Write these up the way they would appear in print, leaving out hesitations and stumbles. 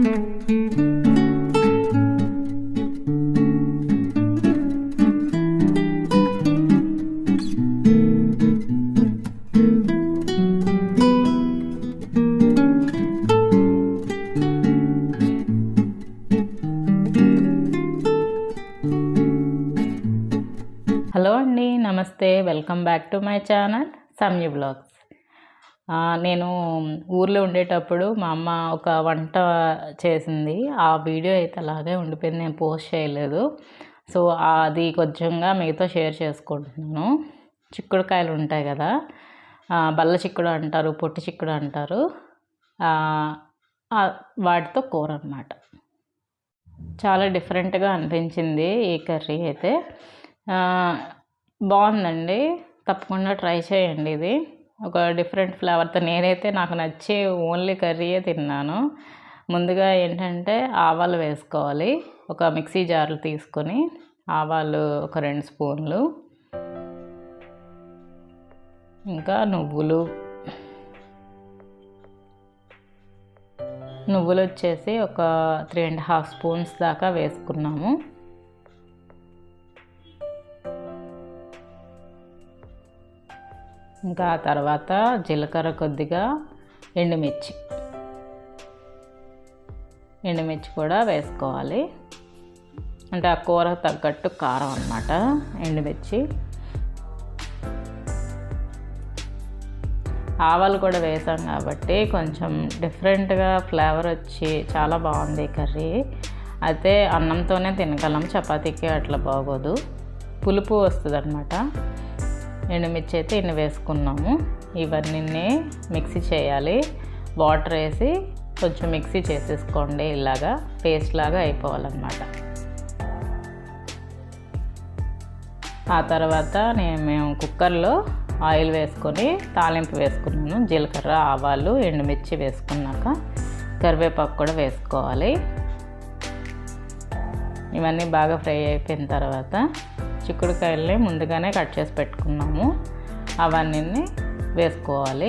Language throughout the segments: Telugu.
హలో అండి, నమస్తే. Welcome back to my channel Samyu vlogs. నేను ఊర్లో ఉండేటప్పుడు మా అమ్మ ఒక వంట చేసింది. ఆ వీడియో అయితే అలాగే ఉండిపోయింది, నేను పోస్ట్ చేయలేదు. సో అది కొంచెంగా మీతో షేర్ చేసుకుంటున్నాను. చిక్కుడుకాయలు ఉంటాయి కదా, బల్ల చిక్కుడు అంటారు, పొట్టి చిక్కుడు అంటారు, వాటితో కూర అన్నమాట. చాలా డిఫరెంట్గా అనిపించింది ఈ కర్రీ అయితే. బాగుందండి, తప్పకుండా ట్రై చేయండి. ఇది ఒక డిఫరెంట్ ఫ్లేవర్తో నేనైతే నాకు నచ్చి ఓన్లీ కర్రీయే తిన్నాను. ముందుగా ఏంటంటే ఆవాలు వేసుకోవాలి. ఒక మిక్సీ జార్లు తీసుకొని ఆవాలు ఒక 2 స్పూన్లు, ఇంకా నువ్వులు వచ్చేసి ఒక 3.5 స్పూన్స్ దాకా వేసుకున్నాము. ఇంకా ఆ తర్వాత జీలకర్ర, కొద్దిగా ఎండుమిర్చి కూడా వేసుకోవాలి. అంటే ఆ కూర తగ్గట్టు కారం అన్నమాట. ఎండుమిర్చి, ఆవాలు కూడా వేసాం కాబట్టి కొంచెం డిఫరెంట్గా ఫ్లేవర్ వచ్చి చాలా బాగుంది కర్రీ. అయితే అన్నంతోనే తినగలం, చపాతీకి అట్లా బాగోదు, పులుపు వస్తుంది అన్నమాట. ఎండుమిర్చి అయితే ఇన్ని వేసుకున్నాము. ఇవన్నీ మిక్సీ చేయాలి. వాటర్ వేసి కొంచెం మిక్సీ చేసేసుకోండి, ఇలాగా పేస్ట్ లాగా అయిపోవాలన్నమాట. ఆ తర్వాత మేము కుక్కర్లో ఆయిల్ వేసుకొని తాలింపు వేసుకున్నాను. జీలకర్ర, ఆవాలు, ఎండుమిర్చి వేసుకున్నాక కరివేపాకు కూడా వేసుకోవాలి. ఇవన్నీ బాగా ఫ్రై అయిపోయిన తర్వాత చిక్కుడుకాయల్ని ముందుగానే కట్ చేసి పెట్టుకున్నాము, అవన్నీ వేసుకోవాలి.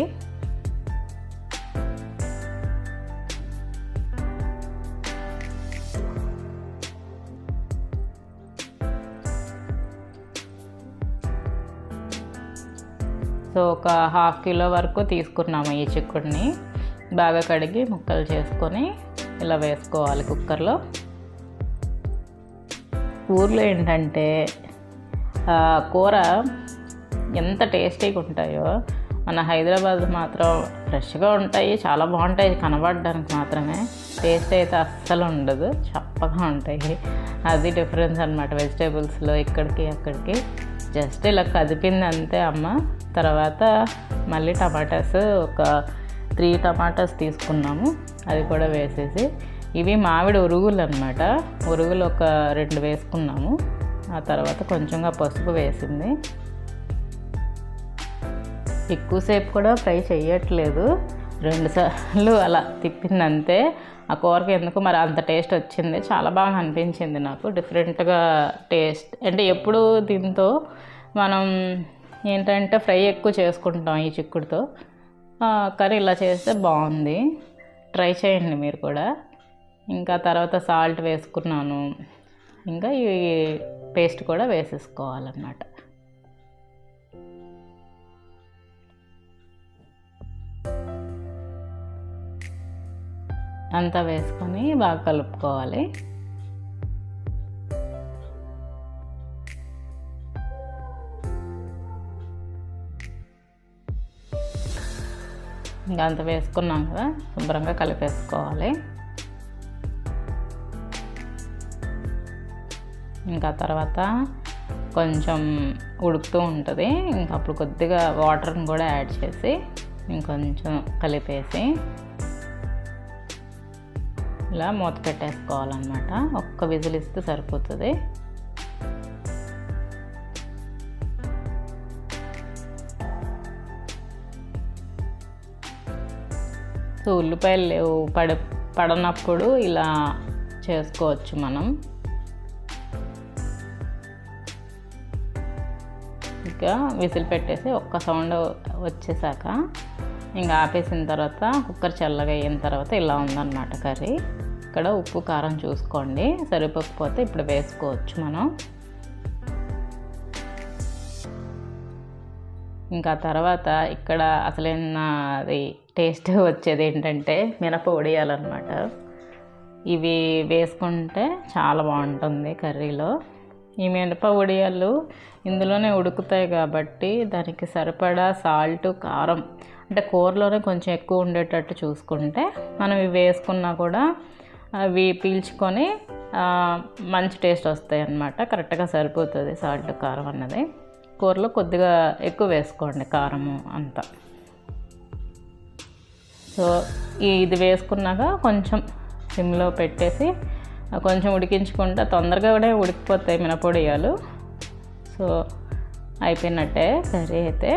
సో ఒక 1/2 కిలో వరకు తీసుకున్నాము ఈ చిక్కుడిని. బాగా కడిగి ముక్కలు చేసుకొని ఇలా వేసుకోవాలి కుక్కర్లో. ఊర్లో ఏంటంటే కూర ఎంత టేస్టీగా ఉంటాయో, మన హైదరాబాద్ మాత్రం ఫ్రెష్గా ఉంటాయి, చాలా బాగుంటాయి కనబడడానికి మాత్రమే. టేస్ట్ అయితే అస్సలు ఉండదు, చప్పగా ఉంటాయి. అది డిఫరెన్స్ అన్నమాట వెజిటేబుల్స్లో ఇక్కడికి అక్కడికి. జస్ట్ ఇలా కదిపింది అంతే అమ్మ. తర్వాత మళ్ళీ టమాటాస్ ఒక 3 టమాటాస్ తీసుకున్నాము, అది కూడా వేసేసి. ఇవి మామిడి ఉరుగులు అన్నమాట. ఉరుగులు ఒక 2 వేసుకున్నాము. ఆ తర్వాత కొంచెంగా పసుపు వేసింది. ఎక్కువసేపు కూడా ఫ్రై చేయట్లేదు, 2 సార్లు అలా తిప్పిందంతే. ఆ కూరకి ఎందుకు మరి అంత టేస్ట్ వచ్చింది, చాలా బాగా అనిపించింది నాకు. డిఫరెంట్గా టేస్ట్ అంటే ఎప్పుడు దీంతో మనం ఏంటంటే ఫ్రై ఎక్కువ చేసుకుంటాం ఈ చిక్కుడుతో, కానీ ఇలా చేస్తే బాగుంది. ట్రై చేయండి మీరు కూడా. ఇంకా తర్వాత సాల్ట్ వేసుకున్నాను. ఇంకా ఈ పేస్ట్ కూడా వేసేసుకోవాలన్నమాట. అంతా వేసుకొని బాగా కలుపుకోవాలి. ఇంకా అంత వేసుకున్నాం కదా, శుభ్రంగా కలిపేసుకోవాలి. ఇంకా తర్వాత కొంచెం ఉడుకుతూ ఉంటుంది, ఇంకా అప్పుడు కొద్దిగా వాటర్ని కూడా యాడ్ చేసి ఇంకొంచెం కలిపేసి ఇలా మూత పెట్టేసుకోవాలన్నమాట. ఒక్క విజిల్ ఇస్తే సరిపోతుంది. సో ఉల్లిపాయలు పడనప్పుడు ఇలా చేసుకోవచ్చు మనం. ఇంకా విజిల్ పెట్టేసి ఒక్క సౌండ్ వచ్చేసాక ఇంకా ఆపేసిన తర్వాత కుక్కర్ చల్లగా అయిన తర్వాత ఇలా ఉందన్నమాట కర్రీ. ఇక్కడ ఉప్పు కారం చూసుకోండి, సరిపోకపోతే ఇప్పుడు వేసుకోవచ్చు మనం. ఇంకా తర్వాత ఇక్కడ అసలైనది టేస్ట్ వచ్చేది ఏంటంటే మినప వడియాలన్నమాట. ఇవి వేసుకుంటే చాలా బాగుంటుంది కర్రీలో. ఈ మినప వడియాలు ఇందులోనే ఉడుకుతాయి కాబట్టి దానికి సరిపడా సాల్ట్, కారం అంటే కూరలోనే కొంచెం ఎక్కువ ఉండేటట్టు చూసుకుంటే మనం ఇవి వేసుకున్నా కూడా అవి పీల్చుకొని మంచి టేస్ట్ వస్తాయి అన్నమాట. కరెక్ట్గా సరిపోతుంది సాల్ట్, కారం అన్నది. కూరలో కొద్దిగా ఎక్కువ వేసుకోండి కారము అంతా. సో ఇది వేసుకున్నాక కొంచెం సిమ్లో పెట్టేసి కొంచెం ఉడికించుకుంటే తొందరగా కూడా ఉడికిపోతాయి మినపొడియాలు. సో అయిపోయినట్టే కర్రీ అయితే,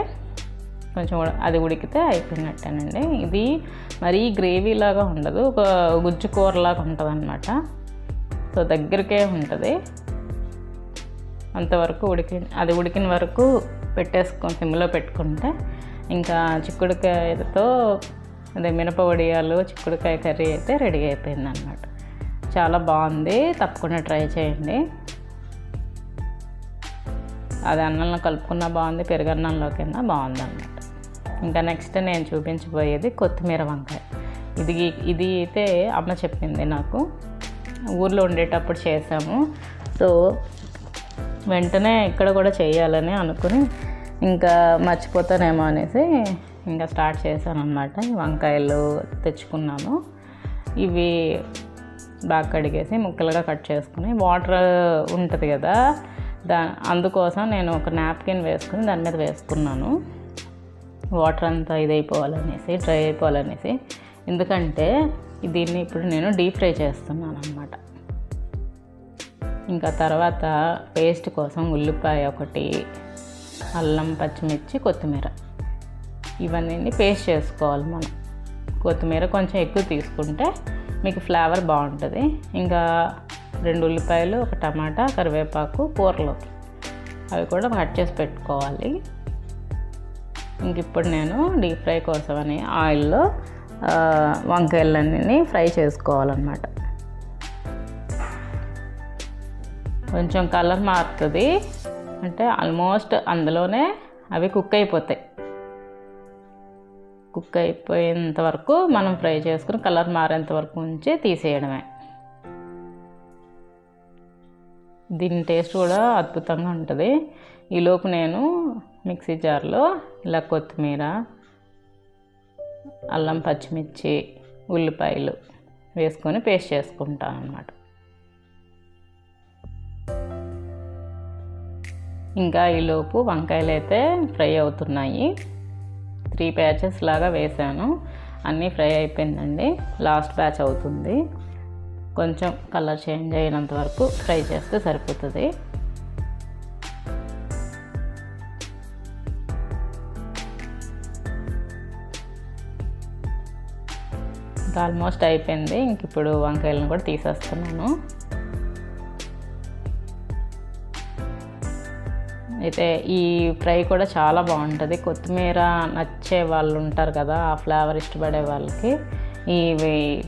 కొంచెం అది ఉడికితే అయిపోయినట్టేనండి. ఇది మరీ గ్రేవీ లాగా ఉండదు, ఒక గుజ్జు కూరలాగా ఉంటుంది అన్నమాట. సో దగ్గరికే ఉంటుంది. అంతవరకు అది ఉడికిన వరకు పెట్టేసుకొని సిమ్లో పెట్టుకుంటే ఇంకా చిక్కుడుకాయలతో అదే మినప వడియాలు, చిక్కుడుకాయ కర్రీ అయితే రెడీ అయిపోయింది అన్నమాట. చాలా బాగుంది, తప్పకుండా ట్రై చేయండి. అది అన్నంలో కలుపుకున్నా బాగుంది, పెరుగన్నంలోకైనా బాగుంది అన్నమాట. ఇంకా నెక్స్ట్ నేను చూపించబోయేది కొత్తిమీర వంకాయ. ఇది అయితే అమ్మ చెప్పింది నాకు, ఊర్లో ఉండేటప్పుడు చేసాము. సో వెంటనే ఇక్కడ కూడా చేయాలని అనుకుని ఇంకా మర్చిపోతానేమో అనేసి ఇంకా స్టార్ట్ చేశాను అన్నమాట. ఈ వంకాయలు తెచ్చుకున్నాను. ఇవి బాగా కడిగేసి ముక్కలుగా కట్ చేసుకుని, వాటర్ ఉంటుంది కదా అందుకోసం నేను ఒక నాప్కిన్ వేసుకుని దాని మీద వేసుకున్నాను. వాటర్ అంతా ఇదైపోవాలనేసి, డ్రై అయిపోవాలనేసి. ఎందుకంటే దీన్ని ఇప్పుడు నేను డీప్ ఫ్రై చేస్తున్నాను అన్నమాట. ఇంకా తర్వాత పేస్ట్ కోసం ఉల్లిపాయ ఒకటి, అల్లం, పచ్చిమిర్చి, కొత్తిమీర ఇవన్నీ పేస్ట్ చేసుకోవాలి మనం. కొత్తిమీర కొంచెం ఎక్కువ తీసుకుంటే మీకు ఫ్లేవర్ బాగుంటుంది. ఇంకా 2 ఉల్లిపాయలు, ఒక టమాటా, కరివేపాకు కూరలోకి అవి కూడా కట్ చేసి పెట్టుకోవాలి. ఇంక ఇప్పుడు నేను డీప్ ఫ్రై కోసమని ఆయిల్లో వంకాయలన్నీ ఫ్రై చేసుకోవాలన్నమాట. కొంచెం కలర్ మారుతుంది, అంటే ఆల్మోస్ట్ అందులోనే అవి కుక్ అయిపోతాయి. కుక్ అయిపోయేంత వరకు మనం ఫ్రై చేసుకుని కలర్ మారేంత వరకు ఉంచి తీసేయడమే. దీని టేస్ట్ కూడా అద్భుతంగా ఉంటుంది. ఈలోపు నేను మిక్సీ జార్లో ఇలా కొత్తిమీర, అల్లం, పచ్చిమిర్చి, ఉల్లిపాయలు వేసుకొని పేస్ట్ చేసుకుంటాను అన్నమాట. ఇంకా ఈలోపు వంకాయలు అయితే ఫ్రై అవుతున్నాయి. 3 బ్యాచెస్ లాగా వేసాను, అన్నీ ఫ్రై అయిపోయిందండి. లాస్ట్ బ్యాచ్ అవుతుంది. కొంచెం కలర్ చేంజ్ అయినంత వరకు ఫ్రై చేస్తే సరిపోతుంది. ఇంకా ఆల్మోస్ట్ అయిపోయింది. ఇంక ఇప్పుడు వంకాయలను కూడా తీసేస్తున్నాను. అయితే ఈ ఫ్రై కూడా చాలా బాగుంటుంది. కొత్తిమీర నచ్చే వాళ్ళు ఉంటారు కదా, ఆ ఫ్లేవర్ ఇష్టపడే వాళ్ళకి ఈ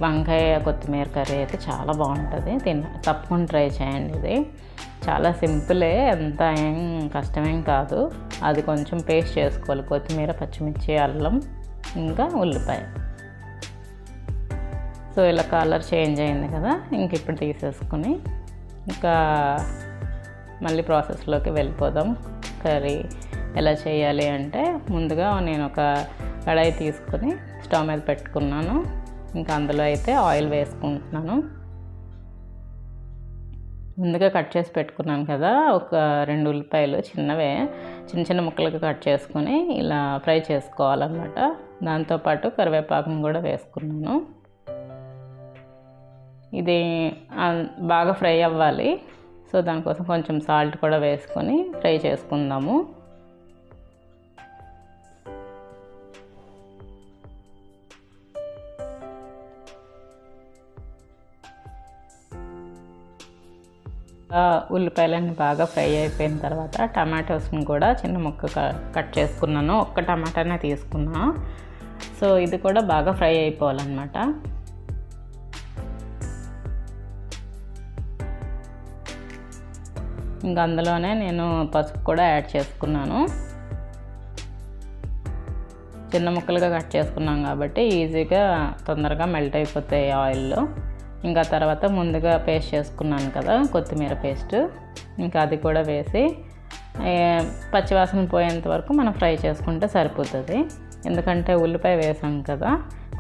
వంకాయ కొత్తిమీర కర్రీ అయితే చాలా బాగుంటుంది. తప్పకుండా ట్రై చేయండి. ఇది చాలా సింపులే, ఎంత ఏం కష్టమేం కాదు. అది కొంచెం పేస్ట్ చేసుకోవాలి, కొత్తిమీర, పచ్చిమిర్చి, అల్లం, ఇంకా ఉల్లిపాయ. సో ఇలా కలర్ చేంజ్ అయింది కదా, ఇంక ఇప్పుడు తీసేసుకుని ఇంకా మళ్ళీ ప్రాసెస్లోకి వెళ్ళిపోదాం. కర్రీ ఎలా చేయాలి అంటే, ముందుగా నేను ఒక కడాయి తీసుకొని స్టవ్ మీద పెట్టుకున్నాను. ఇంకా అందులో అయితే ఆయిల్ వేసుకుంటున్నాను. ముందుగా కట్ చేసి పెట్టుకున్నాను కదా, ఒక 2 ఉల్లిపాయలు చిన్నవే చిన్న చిన్న ముక్కలుగా కట్ చేసుకొని ఇలా ఫ్రై చేసుకోవాలన్నమాట. దాంతోపాటు కరివేపాకును కూడా వేసుకున్నాను. ఇది బాగా ఫ్రై అవ్వాలి. సో దానికోసం కొంచెం సాల్ట్ కూడా వేసుకొని ఫ్రై చేసుకుందాము. ఉల్లిపాయలన్నీ బాగా ఫ్రై అయిపోయిన తర్వాత టమాటోస్ని కూడా చిన్న ముక్క కట్ చేసుకున్నాను. ఒక్క టమాటానే తీసుకున్నా. సో ఇది కూడా బాగా ఫ్రై అయిపోవాలన్నమాట. ఇంకా అందులోనే నేను పసుపు కూడా యాడ్ చేసుకున్నాను. చిన్న ముక్కలుగా కట్ చేసుకున్నాం కాబట్టి ఈజీగా తొందరగా మెల్ట్ అయిపోతాయి ఆయిల్లో. ఇంకా తర్వాత ముందుగా పేస్ట్ చేసుకున్నాను కదా కొత్తిమీర పేస్ట్, ఇంకా అది కూడా వేసి పచ్చివాసన పోయేంత వరకు మనం ఫ్రై చేసుకుంటే సరిపోతుంది. ఎందుకంటే ఉల్లిపాయ వేసాం కదా,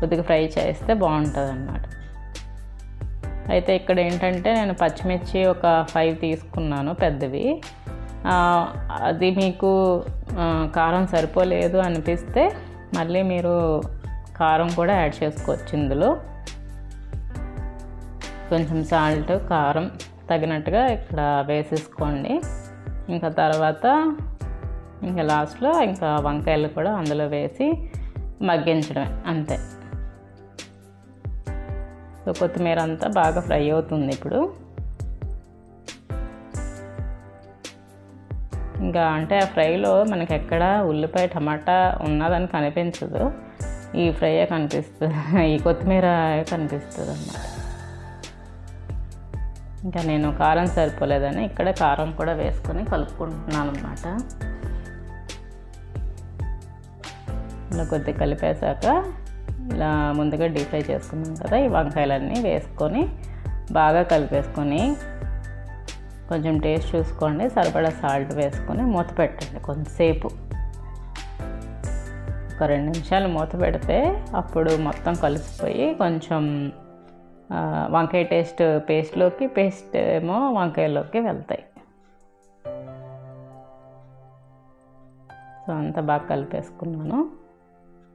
కొద్దిగా ఫ్రై చేస్తే బాగుంటుంది అన్నమాట. అయితే ఇక్కడ ఏంటంటే నేను పచ్చిమిర్చి ఒక 5 తీసుకున్నాను పెద్దవి. అది మీకు కారం సరిపోలేదు అనిపిస్తే మళ్ళీ మీరు కారం కూడా యాడ్ చేసుకోవచ్చు. ఇందులో కొంచెం సాల్ట్, కారం తగినట్టుగా ఇక్కడ వేసేసుకోండి. ఇంకా తర్వాత ఇంకా లాస్ట్లో ఇంకా వంకాయలు కూడా అందులో వేసి మగ్గించడమే అంతే. సో కొత్తిమీర అంతా బాగా ఫ్రై అవుతుంది ఇప్పుడు. ఇంకా అంటే ఆ ఫ్రైలో మనకి ఎక్కడ ఉల్లిపాయ టమాటా ఉన్నదని కనిపించదు, ఈ ఫ్రైయే కనిపిస్తుంది, ఈ కొత్తిమీర కనిపిస్తుంది అన్నమాట. ఇంకా నేను కారం సరిపోలేదని ఇక్కడ కారం కూడా వేసుకొని కలుపుకుంటున్నాను అన్నమాట. ఇలా కొద్దిగా కలిపేశాక ఇలా ముందుగా డీప్ ఫ్రై చేసుకున్నాం కదా ఈ వంకాయలన్నీ వేసుకొని బాగా కలిపేసుకొని కొంచెం టేస్ట్ చూసుకోండి, సరిపడా సాల్ట్ వేసుకొని మూత పెట్టండి కొంచెంసేపు. ఒక 2 నిమిషాలు మూత పెడితే అప్పుడు మొత్తం కలిసిపోయి కొంచెం వంకాయ పేస్ట్లోకి పేస్ట్ ఏమో వంకాయలోకి వెళ్తాయి. సో అంతా బాగా కలిపేసుకున్నాను.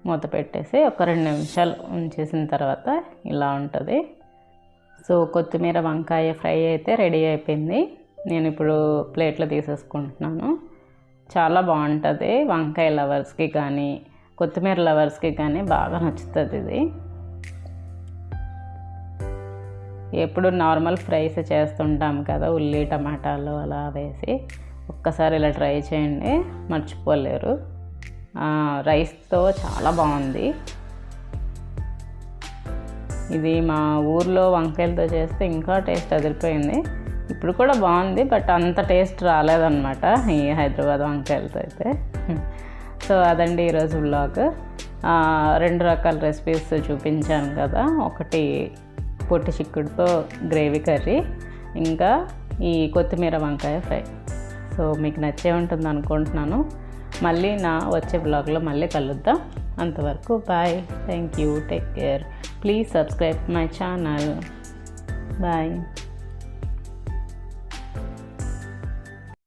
మూత పెట్టేసి ఒక 2 నిమిషాలు ఉంచేసిన తర్వాత ఇలా ఉంటుంది. సో కొత్తిమీర వంకాయ ఫ్రై అయితే రెడీ అయిపోయింది. నేను ఇప్పుడు ప్లేట్లో తీసేసుకుంటున్నాను. చాలా బాగుంటుంది, వంకాయ లవర్స్కి కానీ కొత్తిమీర లవర్స్కి కానీ బాగా నచ్చుతుంది ఇది. ఎప్పుడు నార్మల్ ఫ్రైస్ చేస్తుంటాం కదా ఉల్లి టమాటాలు అలా వేసి, ఒక్కసారి ఇలా ట్రై చేయండి, మర్చిపోలేరు. రైస్తో చాలా బాగుంది. ఇది మా ఊర్లో వంకాయలతో చేస్తే ఇంకా టేస్ట్ అదిరిపోయింది. ఇప్పుడు కూడా బాగుంది, బట్ అంత టేస్ట్ రాలేదన్నమాట ఈ హైదరాబాద్ వంకాయలతో అయితే. సో అదండి ఈరోజు వ్లాగ్. 2 రకాల రెసిపీస్ చూపించాను కదా, ఒకటి పొట్టి చిక్కుడుతో గ్రేవీ కర్రీ, ఇంకా ఈ కొత్తిమీర వంకాయ ఫ్రై. సో మీకు నచ్చే ఉంటుంది అనుకుంటున్నాను. మళ్ళీ నా వచ్చే బ్లాగ్లో మళ్ళీ కలుద్దాం. అంతవరకు bye, thank you, take care, please subscribe my channel. Bye.